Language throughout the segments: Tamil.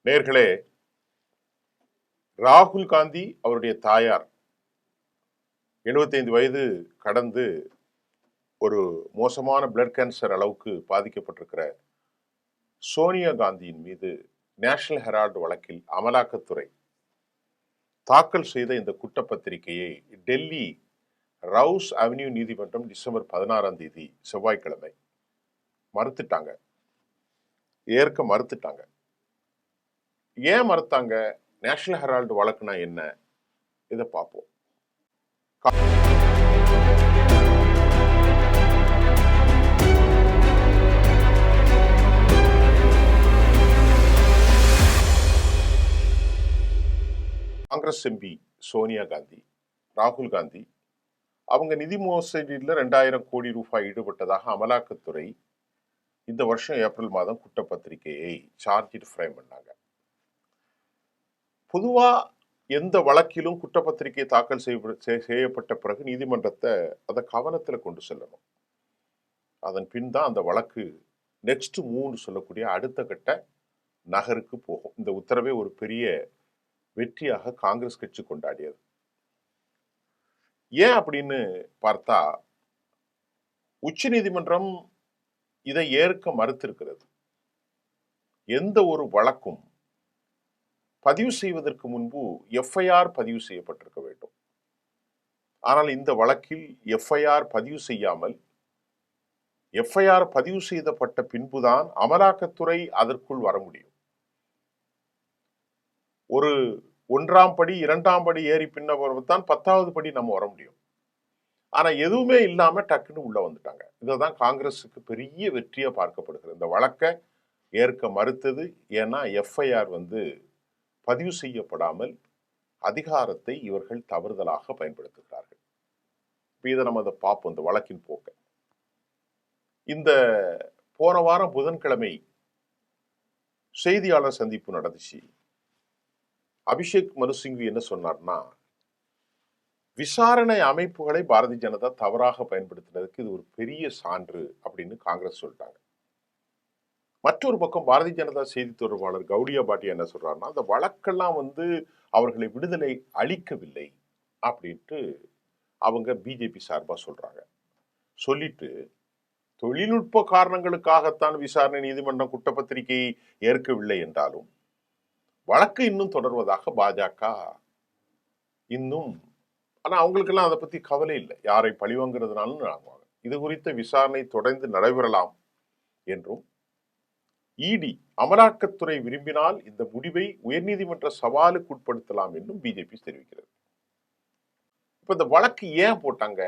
நேர்களே, ராகுல் காந்தி அவருடைய தாயார் 75 வயது கடந்து ஒரு மோசமான பிளட் கேன்சர் அளவுக்கு பாதிக்கப்பட்டிருக்கிற சோனியா காந்தியின் மீது நேஷனல் ஹெரால்டு வழக்கில் அமலாக்கத்துறை தாக்கல் செய்த இந்த குற்றப்பத்திரிகையை டெல்லி ரவுஸ் அவென்யூ நீதிமன்றம் டிசம்பர் 16ஆம் தேதி செவ்வாய்க்கிழமை ஏற்க மறுத்துட்டாங்க. ஏன் மறுத்தாங்க? நேஷனல் ஹெரால்டு வழக்குனா என்ன? இதை பார்ப்போம். காங்கிரஸ் எம்பி சோனியா காந்தி, ராகுல் காந்தி அவங்க நிதி மோசடியில் 2000 கோடி ரூபாய் ஈடுபட்டதாக அமலாக்கத்துறை இந்த வருஷம் ஏப்ரல் மாதம் குற்றப்பத்திரிகையை சார்ஜ் ஃப்ரேம் பண்ணாங்க. பொதுவா எந்த வழக்கிலும் குற்றப்பத்திரிகை தாக்கல் செய்யப்பட்ட பிறகு நீதிமன்றத்தை அதை கவனத்தில் கொண்டு செல்லணும். அதன் பின் தான் அந்த வழக்கு நெக்ஸ்ட் மூவ் சொல்லக்கூடிய அடுத்த கட்ட நகருக்கு போகும். இந்த உத்தரவை ஒரு பெரிய வெற்றியாக காங்கிரஸ் கட்சி கொண்டாடியது. ஏன் அப்படின்னு பார்த்தா, உச்ச நீதிமன்றம் இதை ஏற்க மறுத்திருக்கிறது. எந்த ஒரு வழக்கும் பதிவு செய்வதற்கு முன்பு எஃப்ஐஆர் பதிவு செய்யப்பட்டிருக்க வேண்டும். ஆனால் இந்த வழக்கில் எஃப்ஐஆர் பதிவு செய்யாமல், எஃப்ஐஆர் பதிவு செய்யப்பட்ட பின்புதான் அமலாக்கத்துறை அதற்குள் வர முடியும். ஒரு 1ஆம் படி 2ஆம் படி ஏறி பின்னதான் 10வது படி நம்ம வர முடியும். ஆனா எதுவுமே இல்லாம டக்குன்னு உள்ள வந்துட்டாங்க. இதுதான் காங்கிரஸுக்கு பெரிய வெற்றியா பார்க்கப்படுகிறது. இந்த வழக்கை ஏற்க மறுத்தது. ஏன்னா எஃப்ஐஆர் பதிவு செய்யப்படாமல் அதிகாரத்தை இவர்கள் தவறுதலாக பயன்படுத்துகிறார்கள். இதை நம்ம அதை பார்ப்போம், இந்த வழக்கின் போக்க. இந்த போன வாரம் புதன்கிழமை செய்தியாளர் சந்திப்பு நடந்துச்சு. அபிஷேக் மனு சிங்வி என்ன சொன்னார்னா, விசாரணை அமைப்புகளை பாரதிய ஜனதா தவறாக பயன்படுத்தினதுக்கு இது ஒரு பெரிய சான்று அப்படின்னு காங்கிரஸ் சொல்லிட்டாங்க. மற்றொரு பக்கம் பாரதிய ஜனதா செய்தி தொடர்பாளர் கௌடியா பாட்டியா என்ன சொல்றாருன்னா, அந்த வழக்கெல்லாம் அவர்களை விடுதலை அளிக்கவில்லை அப்படின்ட்டு அவங்க பிஜேபி சார்பா சொல்றாங்க. சொல்லிட்டு தொழில்நுட்ப காரணங்களுக்காகத்தான் விசாரணை நீதிமன்றம் குற்றப்பத்திரிகையை ஏற்கவில்லை என்றாலும் வழக்கு இன்னும் தொடர்வதாக பாஜக இன்னும், ஆனா அவங்களுக்கெல்லாம் அதை பத்தி கவலை இல்லை. யாரை பழிவாங்கிறதுனாலும் நாங்குவாங்க. இது குறித்த விசாரணை தொடர்ந்து நடைபெறலாம் என்றும், இடி அமலாக்கத்துறை விரும்பினால் இந்த முடிவை உயர்நீதிமன்ற சவாலுக்கு உட்படுத்தலாம் என்றும் பிஜேபி தெரிவிக்கிறது. இப்ப இந்த வழக்கு ஏன் போட்டாங்க?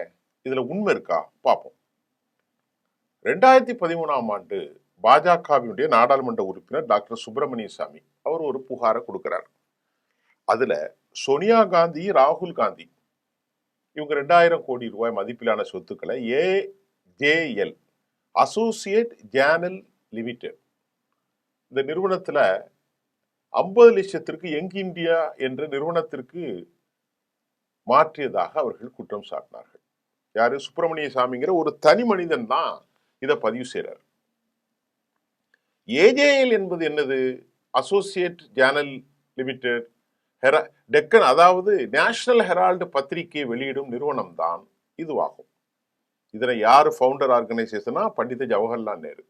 இதுல உண்மை இருக்கா பார்ப்போம். 2013ஆம் ஆண்டு பாஜகவினுடைய நாடாளுமன்ற உறுப்பினர் டாக்டர் சுப்பிரமணிய சாமி அவர் ஒரு புகாரை கொடுக்கிறார். அதுல சோனியா காந்தி, ராகுல் காந்தி இவங்க 2000 கோடி ரூபாய் மதிப்பிலான சொத்துக்களை AJL அசோசியேட் ஜேர்னல் லிமிடெட் இந்த நிறுவனத்துல 50 லட்சத்திற்கு யங் இந்தியா என்ற நிறுவனத்திற்கு மாற்றியதாக அவர்கள் குற்றம் சாட்டினார்கள். யாரு? சுப்பிரமணிய சாமிங்கிற ஒரு தனி மனிதன் தான் இதை பதிவு செய்யறார். AJL என்பது என்னது? அசோசியேட் ஜேர்னல் லிமிடெட் டெக்கன், அதாவது நேஷனல் ஹெரால்டு பத்திரிகை வெளியிடும் நிறுவனம் தான் இதுவாகும். இதனை யாரு ஃபவுண்டர் ஆர்கனைசேஷனா? பண்டித ஜவஹர்லால் நேரு.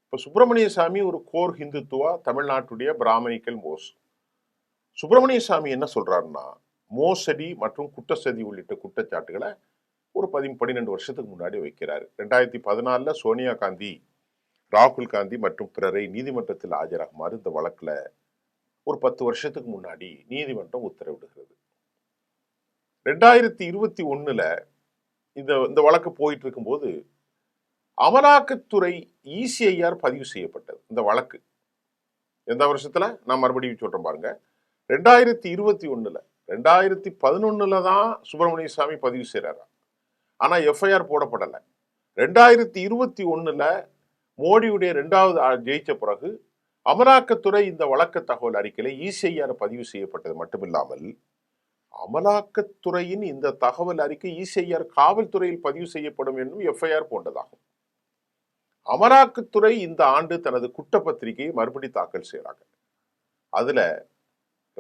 இப்போ சுப்பிரமணிய சாமி ஒரு கோர் ஹிந்துத்துவா, தமிழ்நாட்டுடைய பிராமணிக்கல் மோஸ். சுப்பிரமணிய சாமி என்ன சொல்றாருன்னா, மோசடி மற்றும் குற்றச்சதி உள்ளிட்ட குற்றச்சாட்டுகளை ஒரு 12 வருஷத்துக்கு முன்னாடி வைக்கிறாரு. 2014 சோனியா காந்தி, ராகுல் காந்தி மற்றும் பிறரை நீதிமன்றத்தில் ஆஜராகுமாறு இந்த வழக்குல ஒரு 10 வருஷத்துக்கு முன்னாடி நீதிமன்றம் உத்தரவிடுகிறது. 2021 இந்த வழக்கு போயிட்டு இருக்கும்போது அமலாக்கத்துறை ECIR பதிவு செய்யப்பட்டது. இந்த வழக்கு எந்த வருஷத்துல? நான் மறுபடியும் சொல்றேன் பாருங்க. 2021 2011 தான் சுப்பிரமணிய சாமி பதிவு செய்யறாரு. ஆனா எஃப்ஐஆர் போடப்படலை. 2021 மோடியுடைய 2வது ஜெயிச்ச பிறகு அமலாக்கத்துறை இந்த வழக்கு தகவல் அறிக்கையில ECIR பதிவு செய்யப்பட்டது மட்டுமில்லாமல், அமலாக்கத்துறையின் இந்த தகவல் அறிக்கை ECIR காவல்துறையில் பதிவு செய்யப்படும் என்னும் எஃப்ஐஆர் போன்றதாகும். அமலாக்கத்துறை இந்த ஆண்டு தனது குற்றப்பத்திரிகையை மறுபடி தாக்கல் செய்யறாங்க. அதுல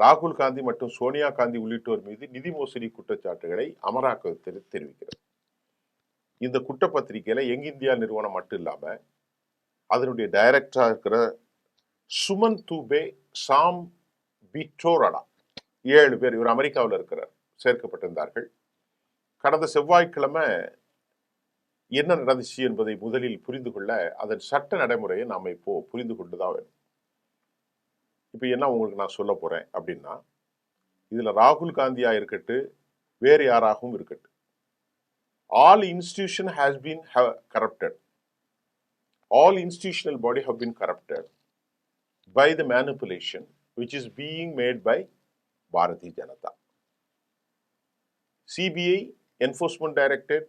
ராகுல் காந்தி மற்றும் சோனியா காந்தி உள்ளிட்டோர் மீது நிதி மோசடி குற்றச்சாட்டுகளை அமலாக்கத்துறை தெரிவிக்கிறது. இந்த குற்றப்பத்திரிகையில யங் இந்தியா நிறுவனம் மட்டும் இல்லாம அதனுடைய டைரக்டரா இருக்கிற சுமன் தூபே, சாம் பிட்டோரடா 7 பேர், இவர் அமெரிக்காவில் இருக்கிறார், சேர்க்கப்பட்டிருந்தார்கள். கடந்த செவ்வாய்க்கிழமை என்ன நடந்துச்சு என்பதை முதலில் புரிந்து கொள்ள அதன் சட்ட நடைமுறையை நாம இப்போ புரிந்து கொண்டுதான் வேணும். இப்ப என்ன உங்களுக்கு நான் சொல்ல போறேன் அப்படின்னா, இதுல ராகுல் காந்தியா இருக்கட்டும், வேறு யாராகவும் இருக்கட்டும், all institution has been corrupted. All institutional body have been corrupted by the manipulation which is being made by Bharatiya Janata. CBI, Enforcement Directorate,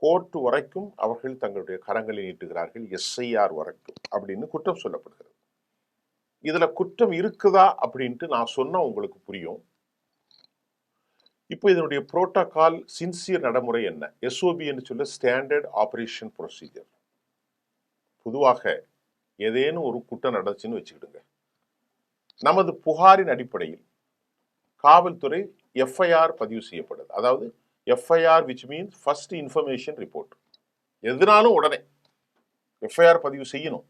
court வரைக்கும் அவர்கள் தங்களுடைய கரங்களை நீட்டுகிறார்கள், SIR வரைக்கும் அப்படின்னு குற்றம் சொல்லப்படுகிறது. இதுல குற்றம் இருக்குதா அப்படின்ட்டு நான் சொன்னா உங்களுக்கு புரியும். இப்போ இதனுடைய புரோட்டோகால் சின்சியர் நடைமுறை என்ன? SOB என்று சொல்ல ஸ்டாண்டர்ட் ஆபரேஷன் ப்ரொசீஜர். பொதுவாக ஏதேனும் ஒரு குற்றம் நடந்துச்சுன்னு வச்சுக்கிடுங்க, நமது புகாரின் அடிப்படையில் காவல்துறை FIR பதிவு செய்யப்படுது. அதாவது FIR which means first information report. எதுனாலும் உடனே FIR பதிவு செய்யணும்.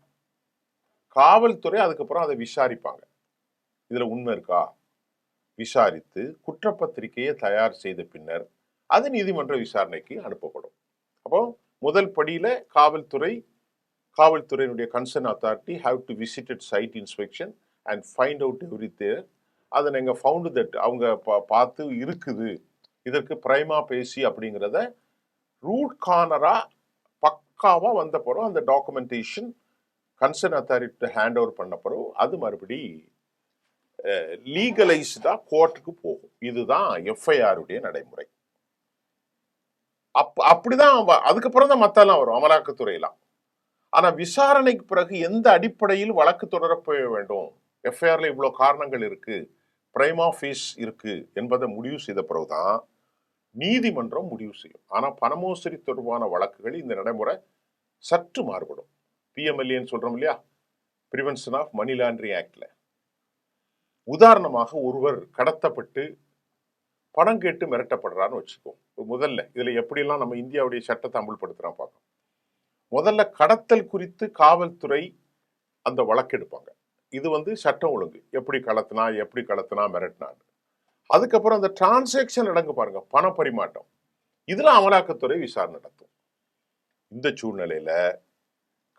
காவல்துறை அதுக்கப்புறம் அதை விசாரிப்பாங்க. இதுல உண்மை இருக்கா விசாரித்து குற்றப்பத்திரிகையை தயார் செய்த பின்னர் அது நீதிமன்ற விசாரணைக்கு அனுப்பப்படும். அப்போ முதல் படியில காவல்துறையினுடைய concern authority have to visited site inspection and find out everything. அதை நீங்க ஃபவுண்ட் தட் அவங்க பார்த்து இருக்குது, இதற்கு பிரைமா பேசி அப்படிங்கிறத ரூட் கார்னரா பக்காவா வந்த பிறகு அந்த documentation concern authority hand over பண்ண பிறகு அது மறுபடி லீகலைஸ்டா கோர்ட்டுக்கு போகும். இதுதான் FIR உடைய நடைமுறை. அப்படிதான் அதுக்கப்புறம் தான் மத்தெல்லாம் வரும் அமலாக்கத்துறையெல்லாம். ஆனா விசாரணைக்கு பிறகு எந்த அடிப்படையில் வழக்கு தொடரப்பட வேண்டும், FIRல இவ்வளவு காரணங்கள் இருக்கு, பிரைமா ஃபேஸ் இருக்கு என்பதை முடிவு செய்த பிறகுதான் நீதிமன்றம் முடிவு செய்யும். ஆனா பணமோசடி தொடர்பான வழக்குகள் இந்த நடைமுறை சற்று மாறுபடும். PMLA சொல்றோம் இல்லையா, பிரிவென்ஷன் ஆஃப் மணி லாண்டரிங் ஆக்ட்ல. உதாரணமாக ஒருவர் கடத்தப்பட்டு பணம் கேட்டு மிரட்டப்படுறான்னு வச்சுக்கோ. முதல்ல இதுல எப்படிலாம் நம்ம இந்தியாவுடைய சட்டத்தை அமல்படுத்துறான் பார்க்கணும். முதல்ல கடத்தல் குறித்து காவல்துறை அந்த வழக்கெடுப்பாங்க. இது சட்டம் ஒழுங்கு, எப்படி கடத்தினா மிரட்டினான்னு. அதுக்கப்புறம் அந்த டிரான்சாக்சன் நடங்க பாருங்க, பண பரிமாற்றம், இதுல அமலாக்கத்துறை விசாரணை நடத்தும். இந்த சூழ்நிலையில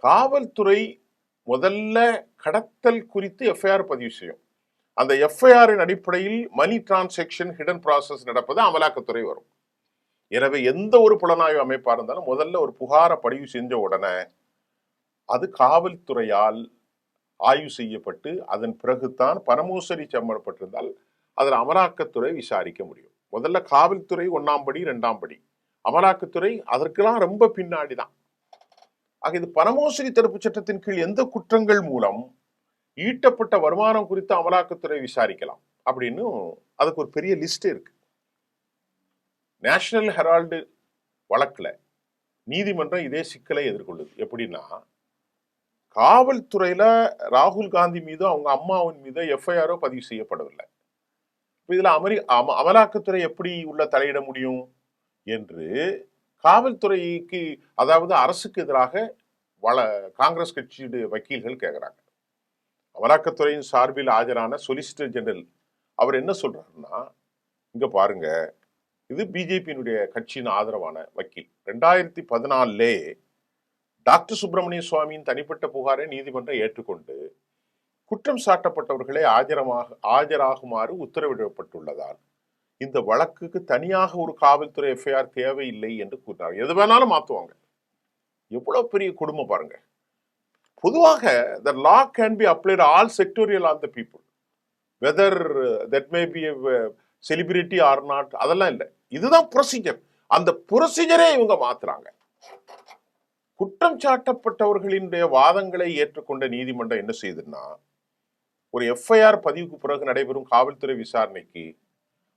காவல்துறை முதல்ல கடத்தல் குறித்து FIR பதிவு செய்யும். அந்த FIR-இன் அடிப்படையில் மணி டிரான்சாக்சன் ஹிடன் ப்ராசஸ் நடப்பது அமலாக்கத்துறை வரும். எனவே எந்த ஒரு புலனாய்வு அமைப்பா இருந்தாலும் முதல்ல ஒரு புகாரை பதிவு செஞ்ச உடனே அது காவல்துறையால் ஆய்வு செய்யப்பட்டு அதன் பிறகுதான் பணமோசடி சம்பந்தப்பட்டிருந்தால் அதில் அமலாக்கத்துறை விசாரிக்க முடியும். முதல்ல காவல்துறை 1ஆம் படி 2ஆம் படி, அமலாக்கத்துறை அதற்கெல்லாம் ரொம்ப பின்னாடிதான். ஆக இது பணமோசடி தடுப்பு சட்டத்தின் கீழ் எந்த குற்றங்கள் மூலம் ஈட்டப்பட்ட வருமானம் குறித்து அமலாக்கத்துறை விசாரிக்கலாம் அப்படின்னு அதுக்கு ஒரு பெரிய லிஸ்ட் இருக்கு. நேஷனல் ஹெரால்டு வழக்குல நீதிமன்றம் இதே சிக்கலை எதிர்கொள்ளுது. எப்படின்னா, காவல்துறையில ராகுல் காந்தி மீதோ அவங்க அம்மாவின் மீதோ FIR பதிவு செய்யப்படவில்லை. இதுல அமலாக்கத்துறை எப்படி உள்ள தலையிட முடியும் என்று காவல்துறைக்கு, அதாவது அரசுக்கு எதிராக காங்கிரஸ் கட்சியுடைய வக்கீல்கள் கேட்கிறாங்க. அமலாக்கத்துறையின் சார்பில் ஆஜரான சொலிசிட்டர் ஜெனரல் அவர் என்ன சொல்றாருன்னா, இங்க பாருங்க, இது பிஜேபியினுடைய கட்சியின் ஆதரவான வக்கீல். 2014 டாக்டர் சுப்பிரமணிய சுவாமியின் தனிப்பட்ட புகாரை நீதிமன்றம் ஏற்றுக்கொண்டு குற்றம் சாட்டப்பட்டவர்களை ஆஜராகுமாறு உத்தரவிடப்பட்டுள்ளதால் இந்த வழக்குக்கு தனியாக ஒரு காவல்துறை FIR தேவையில்லை என்று கூறினார். எது வேணாலும் மாத்துவாங்க. எவ்வளவு பெரிய குடும்பம் பாருங்க. பொதுவாக the law can be applied all sectorial on the people, whether that may be a celebrity or not, அதெல்லாம் இல்லை. இதுதான் ப்ரொசீஜர். அந்த ப்ரொசீஜரே இவங்க மாத்துறாங்க. குற்றம் சாட்டப்பட்டவர்களினுடைய வாதங்களை ஏற்றுக்கொண்ட நீதிமன்றம் என்ன செய்யுதுன்னா, ஒரு FIR பதிவுக்கு பிறகு நடைபெறும் காவல்துறை விசாரணைக்கு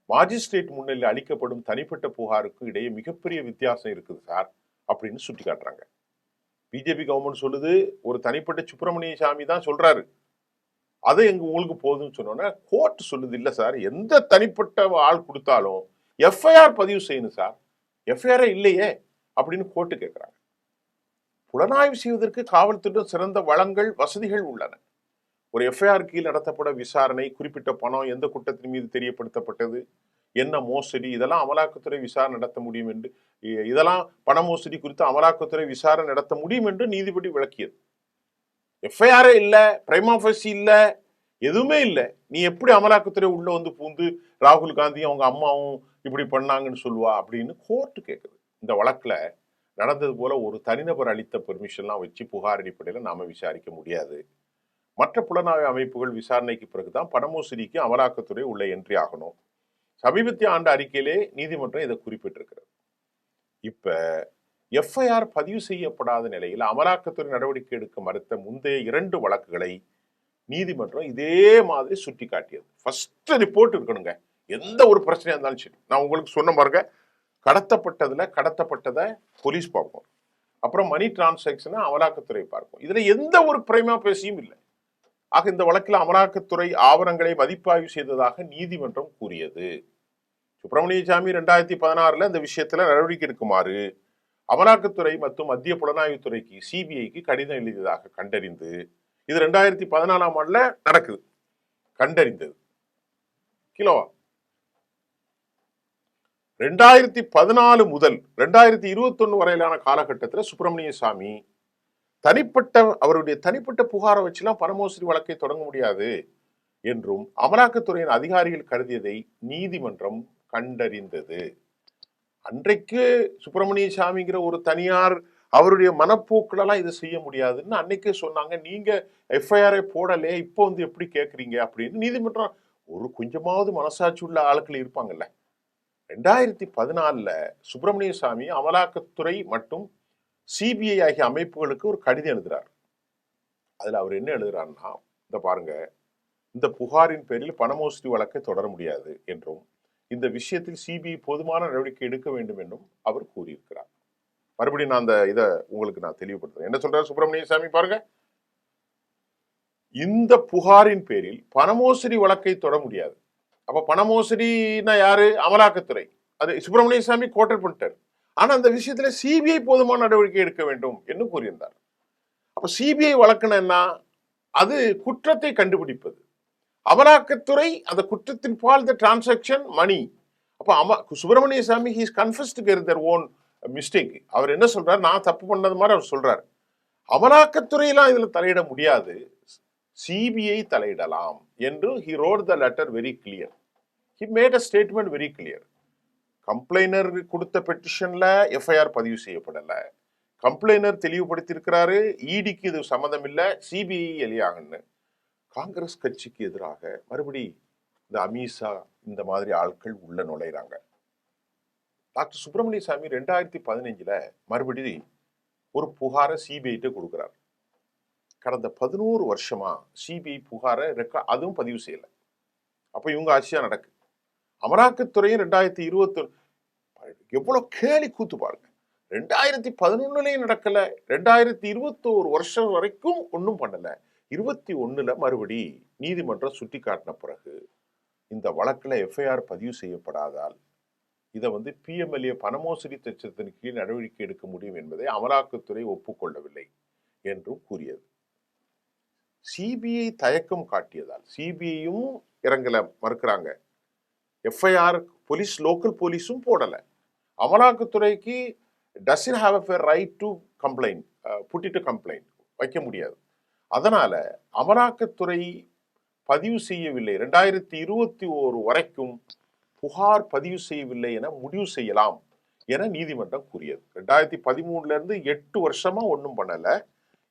மாஜிஸ்ட்ரேட் முன்னிலையில் அளிக்கப்படும் தனிப்பட்ட புகாருக்கு இடையே மிகப்பெரிய வித்தியாசம் இருக்குது சார் அப்படின்னு சுட்டி காட்டுறாங்க. பிஜேபி கவர்மெண்ட் சொல்லுது, ஒரு தனிப்பட்ட சுப்பிரமணிய சாமி தான் சொல்றாரு, அதை உங்களுக்கு போதும்னு சொன்னோன்னா கோர்ட் சொல்லுது, இல்லை சார், எந்த தனிப்பட்ட ஆள் கொடுத்தாலும் எஃப்ஐஆர் பதிவு செய்யணும் சார், எஃப்ஐஆர் இல்லையே அப்படின்னு கோர்ட்டு கேட்கிறாங்க. புலனாய்வு செய்வதற்கு காவல்துறை சிறந்த வளங்கள் வசதிகள் உள்ளன. ஒரு எஃப்ஐஆர் கீழ் நடத்தப்பட விசாரணை, குறிப்பிட்ட பணம் எந்த குற்றத்தின் மீது தெரியப்படுத்தப்பட்டது, என்ன மோசடி, இதெல்லாம் அமலாக்கத்துறை விசாரணை நடத்த முடியும் என்று, இதெல்லாம் பண மோசடி குறித்து அமலாக்கத்துறை விசாரணை நடத்த முடியும் என்று நீதிபதி விளக்கியது. எஃப்ஐஆரே இல்ல, பிரைமா ஃபேசி இல்ல, எதுவுமே இல்லை, நீ எப்படி அமலாக்கத்துறை உள்ள வந்து பூந்து ராகுல் காந்தியும் அவங்க அம்மாவும் இப்படி பண்ணாங்கன்னு சொல்லுவா அப்படின்னு கோர்ட்டு கேட்குது. இந்த வழக்குல நடந்தது போல ஒரு தனிநபர் அளித்த பெர்மிஷன்லாம் வச்சு புகார் அடிப்படையில் நாம விசாரிக்க முடியாது. மற்ற புலனாய்வு அமைப்புகள் விசாரணைக்கு பிறகுதான் பண மோசடிக்கு அமலாக்கத்துறை உள்ள என்ட்ரி ஆகணும். சமீபத்திய ஆண்டு அறிக்கையிலே நீதிமன்றம் இதை குறிப்பிட்டிருக்கிறது. இப்ப எஃப்ஐஆர் பதிவு செய்யப்படாத நிலையில் அமலாக்கத்துறை நடவடிக்கை எடுக்க மறுத்த முந்தைய 2 வழக்குகளை நீதிமன்றம் இதே மாதிரி சுட்டி காட்டியது. ஃபர்ஸ்ட் ரிப்போர்ட் இருக்கணுங்க, எந்த ஒரு பிரச்சனையா இருந்தாலும் சரி. நான் உங்களுக்கு சொன்ன பாருங்க, கடத்தப்பட்டதை போலீஸ் பார்ப்போம், அப்புறம் மணி டிரான்சாக்சனை அமலாக்கத்துறை பார்ப்போம். இதுல எந்த ஒரு பிரைமா பேசியும் இல்லை. ஆக இந்த வழக்கில் அமலாக்கத்துறை ஆவணங்களை மதிப்பாய்வு செய்ததாக நீதிமன்றம் கூறியது. சுப்பிரமணிய சாமி 2016 இந்த விஷயத்துல நடவடிக்கை எடுக்குமாறு அமலாக்கத்துறை மற்றும் மத்திய புலனாய்வுத்துறைக்கு சிபிஐக்கு கடிதம் எழுதியதாக கண்டறிந்து, இது 2014 நடக்குது, கண்டறிந்தது. கிலோவா 2014 முதல் 2021 வரையிலான காலகட்டத்தில் சுப்பிரமணிய சாமி அவருடைய தனிப்பட்ட புகாரை வச்சுலாம் பணமோசடி வழக்கை தொடங்க முடியாது என்றும் அமலாக்கத்துறையின் அதிகாரிகள் கருதியதை நீதிமன்றம் கண்டறிந்தது. அன்றைக்கு சுப்பிரமணிய சாமிங்கிற ஒரு தனியார் அவருடைய மனப்போக்குலாம் இதை செய்ய முடியாதுன்னு அன்னைக்கே சொன்னாங்க. நீங்க எஃப்ஐஆரை போடலே, இப்போ வந்து எப்படி கேட்குறீங்க அப்படின்னு நீதிமன்றம். ஒரு கொஞ்சமாவது மனசாட்சி உள்ள ஆட்கள் இருப்பாங்கல்ல. 2014 சுப்பிரமணிய சாமி அமலாக்கத்துறை மற்றும் சிபிஐ ஆகிய அமைப்புகளுக்கு ஒரு கடிதம் எழுதுறார். அதுல அவர் என்ன எழுதுறாருன்னா, இந்த பாருங்க, இந்த புகாரின் பேரில் பணமோசடி வழக்கை தொடர முடியாது என்றும் இந்த விஷயத்தில் சிபிஐ போதுமான நடவடிக்கை எடுக்க வேண்டும் என்றும் அவர் கூறியிருக்கிறார். மறுபடியும் நான் இதை உங்களுக்கு நான் தெளிவுபடுத்துறேன். என்ன சொல்றாரு சுப்பிரமணிய சாமி பாருங்க, இந்த புகாரின் பேரில் பணமோசடி வழக்கை தொட முடியாது. அப்ப பணமோசடினா யாரு? அமலாக்கத்துறை. அது சுப்பிரமணிய சாமி கோட்டர் பண்ணிட்டார். ஆனா அந்த விஷயத்துல சிபிஐ போதுமான நடவடிக்கை எடுக்க வேண்டும் என்று கூறியிருந்தார். அப்ப சிபிஐ வழக்குன்னா அது குற்றத்தை கண்டுபிடிப்பது, அமலாக்கத்துறை அந்த குற்றத்தின் பால் த டிரான்சாக்சன் மணி. அப்ப Subramaniya Swamy he's confused their own mistake. அவர் என்ன சொல்றாரு, நான் தப்பு பண்ணது மாதிரி அவர் சொல்றாரு. அமலாக்கத்துறையெல்லாம் இதுல தலையிட முடியாது, சிபிஐ தலையிடலாம் என்று he wrote the letter very clear. He made a statement very clear. கம்ப்ளைனர் கொடுத்த பெட்டிஷன்ல எஃப்ஐஆர் பதிவு செய்யப்படல. கம்ப்ளைனர் தெளிவுபடுத்தியிருக்கிறாரு, இடிக்கு இது சம்மந்தம் இல்லை, சிபிஐ எலியாகன்னு. காங்கிரஸ் கட்சிக்கு எதிராக மறுபடி இந்த அமித்ஷா இந்த மாதிரி ஆட்கள் உள்ள நுழைறாங்க. டாக்டர் சுப்பிரமணிய சாமி 2015 மறுபடி ஒரு புகாரை சிபிஐ கொடுக்கிறார். கடந்த 11 வருஷமா சிபிஐ புகாரை அதுவும் பதிவு செய்யல. அப்ப இவங்க ஆட்சியா நடக்கு. அமலாக்கத்துறையும் 2021 எவ்வளவு கேலி கூத்து பாருங்க. 2011 நடக்கல, 2021 வருஷம் வரைக்கும் ஒன்றும் பண்ணல. 21 மறுபடி நீதிமன்றம் சுட்டி காட்டின பிறகு இந்த வழக்குல எஃப்ஐஆர் பதிவு செய்யப்படாதால் இதை வந்து பிஎம்எல்ஏ பணமோசடி சட்டத்தின் கீழ் நடவடிக்கை எடுக்க முடியும் என்பதை அமலாக்கத்துறை ஒப்புக்கொள்ளவில்லை என்றும் கூறியது. சிபிஐ தயக்கம் காட்டியதால் சிபிஐயும் இறங்கல, மறுக்கிறாங்க. எஃப்ஐஆர் போலீஸ், லோக்கல் போலீஸும் போடல. அமலாக்கத்துறைக்கு doesn't have a right to complain, put it to complaint, வைக்க முடியாது. அதனால அமலாக்கத்துறை பதிவு செய்யவில்லை, 2021 வரைக்கும் புகார் பதிவு செய்யவில்லை என முடிவு செய்யலாம் என நீதிமன்றம் கூறியது. 2013 8 வருஷமா ஒன்றும் பண்ணல.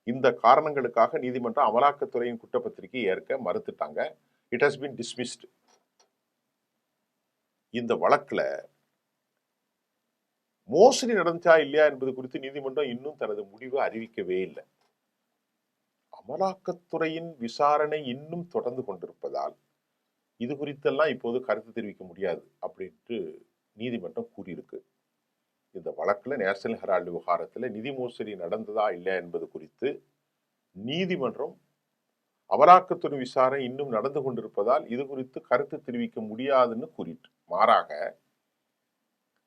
இந்த காரணங்களுக்காக நீதிமன்றம் அமலாக்கத்துறையின் குற்றப்பத்திரிகை ஏற்க மறுத்துட்டாங்க. It has been dismissed. இந்த வழக்குல மோசடி நடந்துச்சா இல்லையா என்பது குறித்து நீதிமன்றம் இன்னும் தனது முடிவை அறிவிக்கவே இல்லை. அமலாக்கத்துறையின் விசாரணை இன்னும் தொடர்ந்து கொண்டிருப்பதால் இது குறித்தெல்லாம் இப்போது கருத்து தெரிவிக்க முடியாது அப்படின்ட்டு நீதிமன்றம் கூறியிருக்கு. இந்த வழக்குல நேஷனல் ஹெரால்டு விவகாரத்தில் நிதி மோசடி நடந்ததா இல்லையா என்பது குறித்து நீதிமன்றம் அமலாக்கத்துறை விசாரணை இன்னும் நடந்து கொண்டிருப்பதால் இது குறித்து கருத்து தெரிவிக்க முடியாதுன்னு கூறிட்டு, மாறாக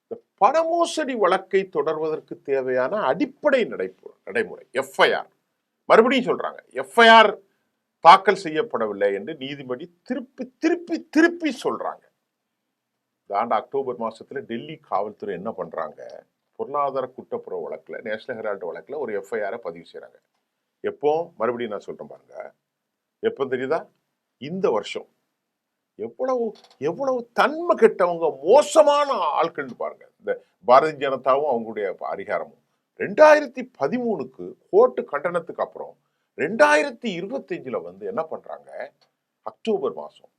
இந்த பண மோசடி வழக்கை தொடர்வதற்கு தேவையான அடிப்படை நடைமுறை எஃப்ஐஆர், மறுபடியும் சொல்றாங்க எஃப்ஐஆர் தாக்கல் செய்யப்படவில்லை என்று நீதிபதி திருப்பி திருப்பி திருப்பி சொல்றாங்க. இந்த ஆண்டு அக்டோபர் மாசத்துல டெல்லி காவல்துறை என்ன பண்றாங்க, பொருளாதார குற்றப்புற வழக்குல, நேஷனல் ஹெரால்டு வழக்குல ஒரு எஃப்ஐஆரை பதிவு செய்யறாங்க. எப்போ, மறுபடியும் நான் சொல்றேன் பாருங்க, எப்ப தெரியுதா, இந்த வருஷம். எவ்வளவு எவ்வளவு தன்மை கெட்டவங்க, மோசமான ஆட்கள் பாருங்க இந்த பாரதிய ஜனதாவும் அவங்களுடைய அதிகாரமும். 2013க்கு கோர்ட்டு கண்டனத்துக்கு அப்புறம் 2025ல வந்து என்ன பண்றாங்க, அக்டோபர் மாசம்,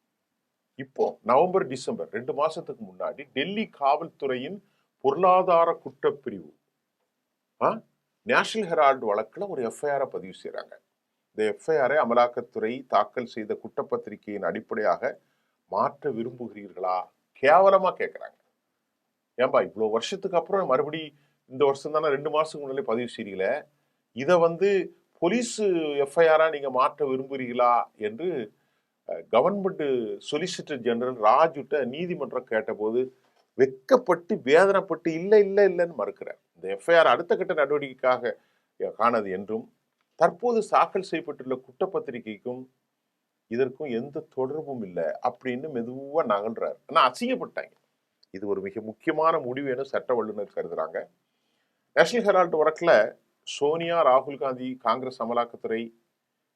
இப்போ நவம்பர் டிசம்பர் 2 மாசத்துக்கு முன்னாடி டெல்லி காவல்துறையின் பொருளாதார குற்றப்பிரிவு நேஷனல் ஹெரால்டு வழக்குல ஒரு எஃப்ஐஆரை பதிவு செய்யறாங்க. இந்த எஃப்ஐஆரை அமலாக்கத்துறை தாக்கல் செய்த குற்றப்பத்திரிகையின் அடிப்படையாக மாற்ற விரும்புகிறீர்களா, கேவலமா கேட்கிறாங்க. ஏன்பா இவ்வளவு வருஷத்துக்கு அப்புறம் மறுபடி இந்த வருஷம் தானே 2 மாசத்துக்கு முன்னாலே பதிவு செய்றீங்களே, இதை வந்து போலீஸ் எஃப்ஐஆரா நீங்க மாற்ற விரும்புகிறீர்களா என்று கவர்மெண்ட் சொலிசிட்டர் ஜெனரல் ராஜுட்ட நீதிமன்றம் கேட்டபோது வெக்கப்பட்டு வேதனைப்பட்டு இல்லை இல்லை இல்லைன்னு மறுக்கிறார். இந்த எஃப்ஐஆர் அடுத்த கட்ட நடவடிக்கைக்காக காணது என்றும் தற்போது தாக்கல் செய்யப்பட்டுள்ள குற்றப்பத்திரிகைக்கும் இதற்கும் எந்த தொடர்பும் இல்லை அப்படின்னு மெதுவா நகல்றாரு. ஆனா அசிங்கப்பட்டாங்க. இது ஒரு மிக முக்கியமான முடிவு என சட்ட வல்லுநர் கருதுறாங்க. நேஷனல் ஹெரால்டு வழக்குல சோனியா, ராகுல் காந்தி, காங்கிரஸ் அமலாக்கத்துறை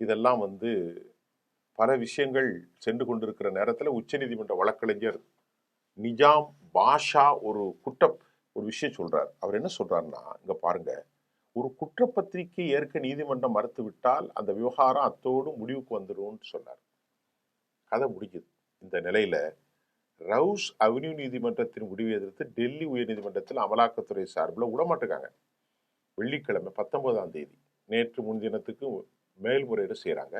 இதெல்லாம் வந்து பல விஷயங்கள் சென்று கொண்டிருக்கிற நேரத்தில் உச்சநீதிமன்ற வழக்கறிஞர் நிஜாம் பாஷா ஒரு விஷயம் சொல்றார். அவர் என்ன சொல்றாருன்னா, இங்க பாருங்க, ஒரு குற்றப்பத்திரிகை ஏற்க நீதிமன்றம் மறுத்து விட்டால் அந்த விவகாரம் அத்தோடு முடிவுக்கு வந்துடும் சொன்னார். கதை முடிக்குது. இந்த நிலையில ரவுஸ் அவென்யூ நீதிமன்றத்தின் முடிவை எதிர்த்து டெல்லி உயர்நீதிமன்றத்தில் அமலாக்கத்துறை சார்பில் விடமாட்டுக்காங்க. வெள்ளிக்கிழமை 19ஆம் தேதி நேற்று முன்தினத்துக்கு மேல்முறையீடு செய்யறாங்க.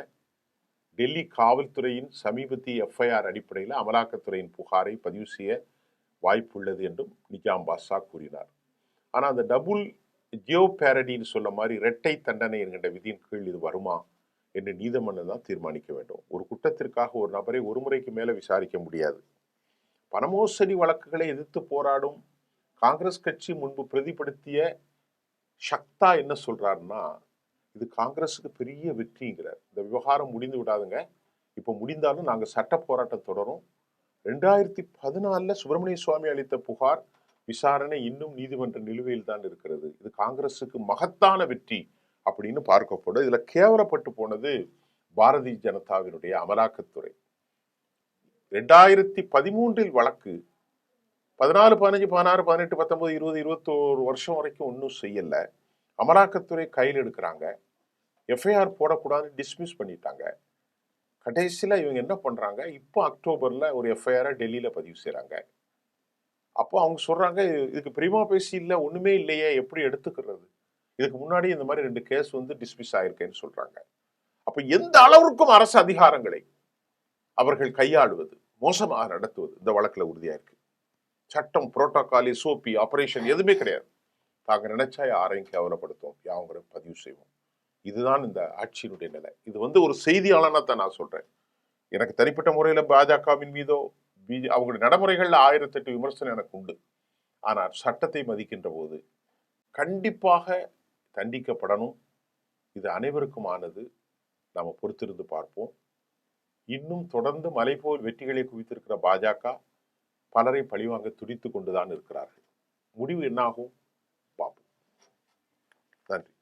டெல்லி காவல்துறையின் சமீபத்திய எஃப்ஐஆர் அடிப்படையில் அமலாக்கத்துறையின் புகாரை பதிவு செய்ய வாய்ப்புள்ளது என்றும் நிஜாம் பாஷா கூறினார். ஆனால் அந்த டபுள் ஜியோபேரடின்னு சொல்ல மாதிரி இரட்டை தண்டனை என்கின்ற விதியின் கீழ் இது வருமா என்று நீதிமன்றம் தான் தீர்மானிக்க வேண்டும். ஒரு குற்றத்திற்காக ஒரு நபரை ஒரு முறைக்கு மேல விசாரிக்க முடியாது. பணமோசடி வழக்குகளை எதிர்த்து போராடும் காங்கிரஸ் கட்சி முன்பு பிரதிபடுத்திய சக்தா என்ன சொல்றாருன்னா, இது காங்கிரஸுக்கு பெரிய வெற்றிங்கிறார். இந்த விவகாரம் முடிந்து விடாதுங்க, இப்ப முடிந்தாலும் நாங்க சட்ட போராட்டம் தொடரும். 2014 சுப்பிரமணிய சுவாமி அளித்த புகார் விசாரணை இன்னும் நீதிமன்ற நிலுவையில் தான் இருக்கிறது. இது காங்கிரஸுக்கு மகத்தான வெற்றி அப்படின்னு பார்க்கப்படும். இதுல கேவலப்பட்டு போனது பாரதிய ஜனதாவினுடைய அமலாக்கத்துறை. 2013 வழக்கு 14, 15, 16, 18, 19, 20, 21 வருஷம் வரைக்கும் ஒன்றும் செய்யல. அமலாக்கத்துறை கையில் எடுக்கிறாங்க. எஃப்ஐஆர் போடக்கூடாதுன்னு டிஸ்மிஸ் பண்ணிட்டாங்க. கடைசியில இவங்க என்ன பண்றாங்க, இப்போ அக்டோபர்ல ஒரு எஃப்ஐஆர் டெல்லியில பதிவு செய்யறாங்க. அப்போ அவங்க சொல்றாங்க, இதுக்கு பிரிமா பேசி இல்ல, ஒண்ணுமே இல்லையே, எப்படி எடுத்துக்கிறது, இதுக்கு முன்னாடி இந்த மாதிரி 2 கேஸ் வந்து டிஸ்மிஸ் ஆயிருக்கேன்னு சொல்றாங்க. அப்ப எந்த அளவிற்கும் அரசு அதிகாரங்களை அவர்கள் கையாளுவது, மோசமாக நடத்துவது இந்த வழக்குல உறுதியா இருக்கு. சட்டம், புரோட்டோகால், SOP, ஆபரேஷன் எதுவுமே கிடையாது. தாங்க நினைச்சா யாரையும் கேவலப்படுத்தும், யாவங்களை பதிவு செய்வோம். இதுதான் இந்த ஆட்சியினுடைய நிலை. இது வந்து ஒரு செய்தியாளனா தான் நான் சொல்றேன். எனக்கு தனிப்பட்ட முறையில பாஜகவின் மீதோ அவங்களுடைய நடைமுறைகள்ல 1008 விமர்சனம் எனக்கு உண்டு. ஆனால் சட்டத்தை மதிக்கின்ற போது கண்டிப்பாக தண்டிக்கப்படணும். இது அனைவருக்குமானது. நாம பொறுத்திருந்து பார்ப்போம். இன்னும் தொடர்ந்து மலை போல் வெற்றிகளை குவித்திருக்கிற பாஜக பலரை பழிவாங்க துடித்துக் கொண்டுதான் இருக்கிறார்கள். முடிவு என்னாகும் பார்ப்போம். நன்றி.